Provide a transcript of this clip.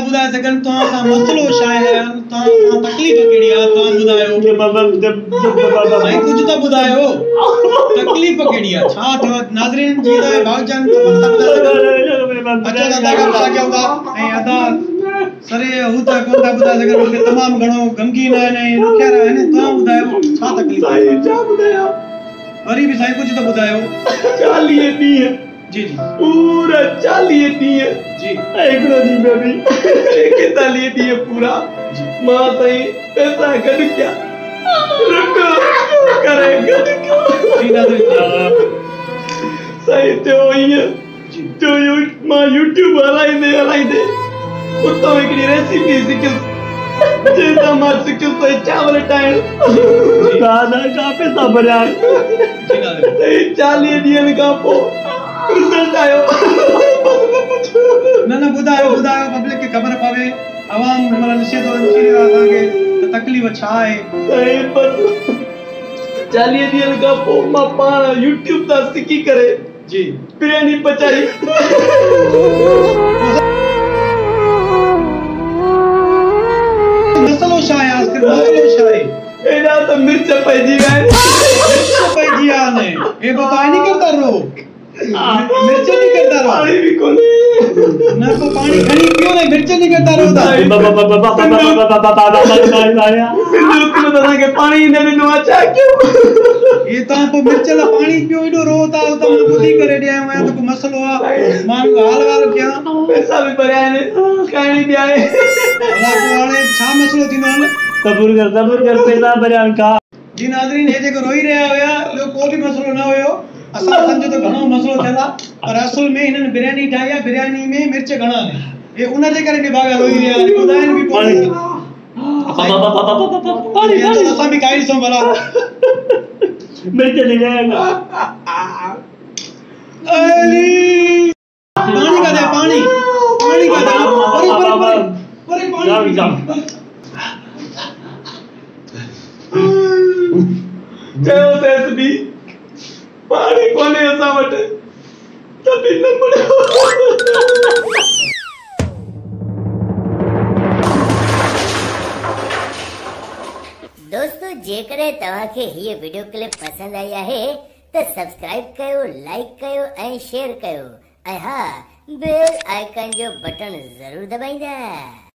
बुधाए सघन तो मसलो छा है तो तकलीफ़ केड़ी है तो बुधायो के बाबा साईं कुछ तो बुधायो तकलीफ़ केड़ी है छा थियो नाज़रीन जी दा भाईजान को अच्छा दादा का बुधा क्या होगा ए अदा सरे हुता कोंदा बुधा सघन के तमाम घणो गमगीन है ने नुख्यार है ने तो बुधायो छा तकलीफ़ साईं छा बुधाया वरी भी साईं कुछ तो बुधायो 40 दी जी जी पूरा 40 दिए जी एकड़ो दी बेबी कितना लिए दिए पूरा मां सही पैसा गड क्या रुको करे गड क्या जी ना सही तो ये तो यो मां YouTube हलाई दे उतो एकड़ी रेसिपी सिखल जेता मां सिखल तो चावल ठाइण दादा का पैसा भरिया जी ना 40 ॾींहनि खां पोइ रिजल्ट आयो न बुधायो पब्लिक के खबर पावे आवाम मतलब निषेध असां के तकलीफ़ छा है सही पर 40 ॾींहनि खां पोइ मां पाण YouTube ता सिखी करे जी बिरयानी पचाई मसलो छा है आखिर मसलो छा है एडा तो मिर्च पइजी गए मिर्च पइजी आने ये बताई नहीं करता रो मिर्च नहीं करता रो पानी भी कोनी ना को पानी खणी क्यों नहीं मिर्च नहीं करता रो सिंधु तो दादा के पानी ने नो अच्छा क्यों ये तो आप मिर्च ला पानी पियो इडो रोता तो मैं बुद्धि करे दिया मैं तो को मसलो आ मान हाल वाल क्या पैसा भी भरया ने काई भी आए अल्लाह को वाले छा मसलो थी ना सब्र कर पैसा भरया का जी नाज़रीन हे जेको रोई रहा होया लो को भी मसलो ना होयो असा समझो तो घणो मसलो थला पर असल में इनन बिरयानी ठाया बिरयानी में मिर्च घणा ने ये उन जे करे विभाग रोई रहा बुधाइन भी पानी तो असा भी काई सो भला मिर्च ले जाएगा अली पानी का दे पानी का दे अरे पानी जयो सेस भी पानी कोने असा वटे तभी न पड़े दोस्तों जेकरे तवा के ये वीडियो क्लिप पसंद आई है तो सब्सक्राइब कयो लाइक कयो ए शेयर कयो ए हां बेल आइकन जो बटन जरूर दबाइंदा।